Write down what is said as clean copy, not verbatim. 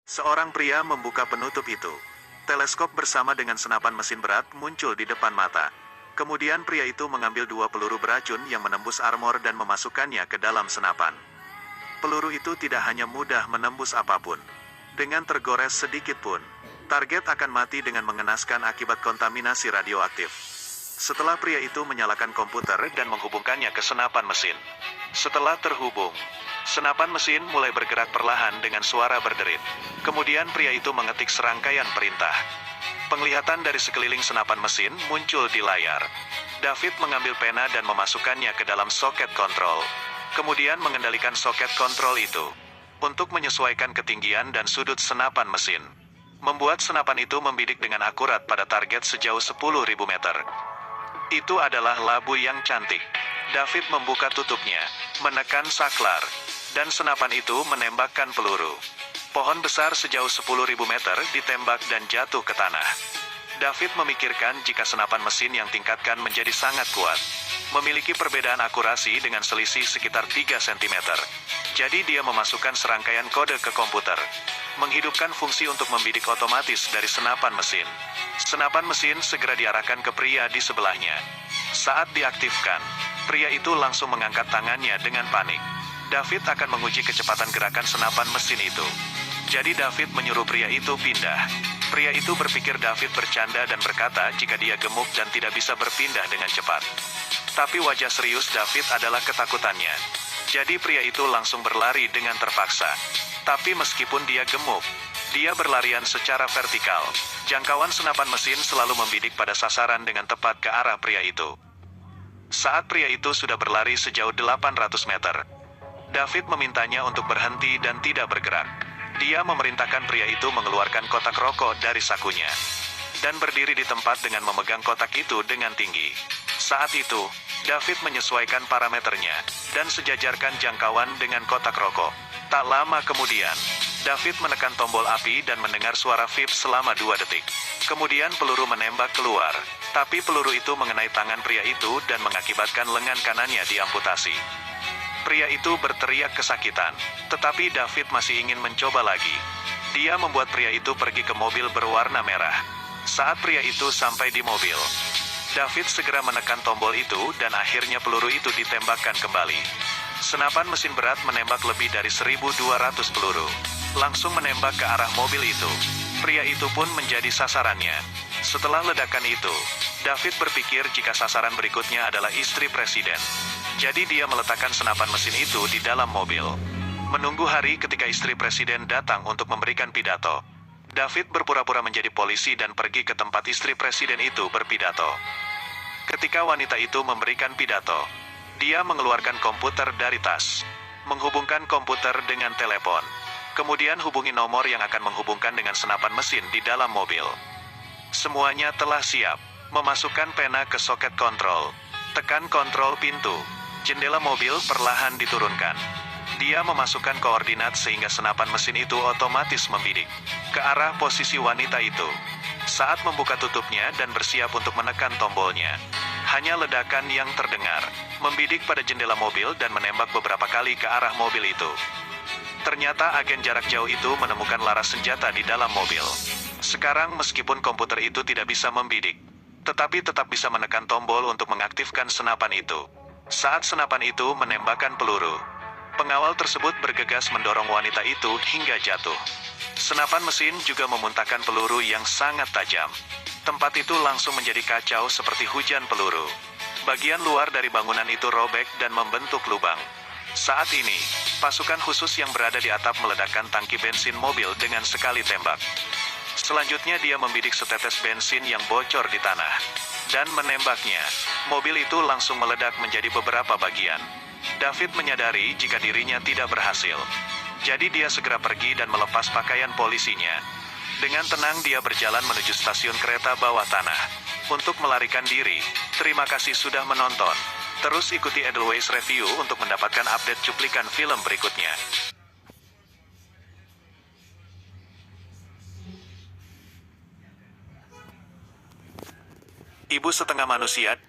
Seorang pria membuka penutup itu. Teleskop bersama dengan senapan mesin berat muncul di depan mata. Kemudian pria itu mengambil dua peluru beracun yang menembus armor dan memasukkannya ke dalam senapan. Peluru itu tidak hanya mudah menembus apapun. Dengan tergores sedikit pun, target akan mati dengan mengenaskan akibat kontaminasi radioaktif. Setelah pria itu menyalakan komputer dan menghubungkannya ke senapan mesin. Setelah terhubung, senapan mesin mulai bergerak perlahan dengan suara berderit. Kemudian pria itu mengetik serangkaian perintah. Penglihatan dari sekeliling senapan mesin muncul di layar. David mengambil pena dan memasukkannya ke dalam soket kontrol. Kemudian mengendalikan soket kontrol itu untuk menyesuaikan ketinggian dan sudut senapan mesin. Membuat senapan itu membidik dengan akurat pada target sejauh 10.000 meter. Itu adalah labu yang cantik. David membuka tutupnya, menekan saklar, dan senapan itu menembakkan peluru. Pohon besar sejauh 10.000 meter ditembak dan jatuh ke tanah. David memikirkan jika senapan mesin yang tingkatkan menjadi sangat kuat, memiliki perbedaan akurasi dengan selisih sekitar 3 cm. Jadi dia memasukkan serangkaian kode ke komputer, menghidupkan fungsi untuk membidik otomatis dari senapan mesin. Senapan mesin segera diarahkan ke pria di sebelahnya. Saat diaktifkan, pria itu langsung mengangkat tangannya dengan panik. David akan menguji kecepatan gerakan senapan mesin itu. Jadi David menyuruh pria itu pindah. Pria itu berpikir David bercanda dan berkata jika dia gemuk dan tidak bisa berpindah dengan cepat. Tapi wajah serius David adalah ketakutannya. Jadi pria itu langsung berlari dengan terpaksa. Tapi meskipun dia gemuk, dia berlarian secara vertikal. Jangkauan senapan mesin selalu membidik pada sasaran dengan tepat ke arah pria itu. Saat pria itu sudah berlari sejauh 800 meter, David memintanya untuk berhenti dan tidak bergerak. Dia memerintahkan pria itu mengeluarkan kotak rokok dari sakunya dan berdiri di tempat dengan memegang kotak itu dengan tinggi. Saat itu, David menyesuaikan parameternya dan sejajarkan jangkauan dengan kotak rokok. Tak lama kemudian, David menekan tombol api dan mendengar suara vib selama 2 detik. Kemudian peluru menembak keluar, tapi peluru itu mengenai tangan pria itu dan mengakibatkan lengan kanannya diamputasi. Pria itu berteriak kesakitan, tetapi David masih ingin mencoba lagi. Dia membuat pria itu pergi ke mobil berwarna merah. Saat pria itu sampai di mobil, David segera menekan tombol itu dan akhirnya peluru itu ditembakkan kembali. Senapan mesin berat menembak lebih dari 1.200 peluru, langsung menembak ke arah mobil itu. Pria itu pun menjadi sasarannya. Setelah ledakan itu, David berpikir jika sasaran berikutnya adalah istri presiden. Jadi dia meletakkan senapan mesin itu di dalam mobil. Menunggu hari ketika istri presiden datang untuk memberikan pidato. David berpura-pura menjadi polisi dan pergi ke tempat istri presiden itu berpidato. Ketika wanita itu memberikan pidato, dia mengeluarkan komputer dari tas, menghubungkan komputer dengan telepon. Kemudian hubungi nomor yang akan menghubungkan dengan senapan mesin di dalam mobil. Semuanya telah siap. Memasukkan pena ke soket kontrol. Tekan kontrol pintu. Jendela mobil perlahan diturunkan. Dia memasukkan koordinat sehingga senapan mesin itu otomatis membidik ke arah posisi wanita itu. Saat membuka tutupnya dan bersiap untuk menekan tombolnya, hanya ledakan yang terdengar, membidik pada jendela mobil dan menembak beberapa kali ke arah mobil itu. Ternyata agen jarak jauh itu menemukan laras senjata di dalam mobil. Sekarang meskipun komputer itu tidak bisa membidik, tetapi tetap bisa menekan tombol untuk mengaktifkan senapan itu. Saat senapan itu menembakkan peluru, pengawal tersebut bergegas mendorong wanita itu hingga jatuh. Senapan mesin juga memuntahkan peluru yang sangat tajam. Tempat itu langsung menjadi kacau seperti hujan peluru. Bagian luar dari bangunan itu robek dan membentuk lubang. Saat ini, pasukan khusus yang berada di atap meledakkan tangki bensin mobil dengan sekali tembak. Selanjutnya dia membidik setetes bensin yang bocor di tanah dan menembaknya. Mobil itu langsung meledak menjadi beberapa bagian. David menyadari jika dirinya tidak berhasil. Jadi dia segera pergi dan melepas pakaian polisinya. Dengan tenang dia berjalan menuju stasiun kereta bawah tanah untuk melarikan diri. Terima kasih sudah menonton. Terus ikuti Edelweiss Review untuk mendapatkan update cuplikan film berikutnya. Ibu setengah manusia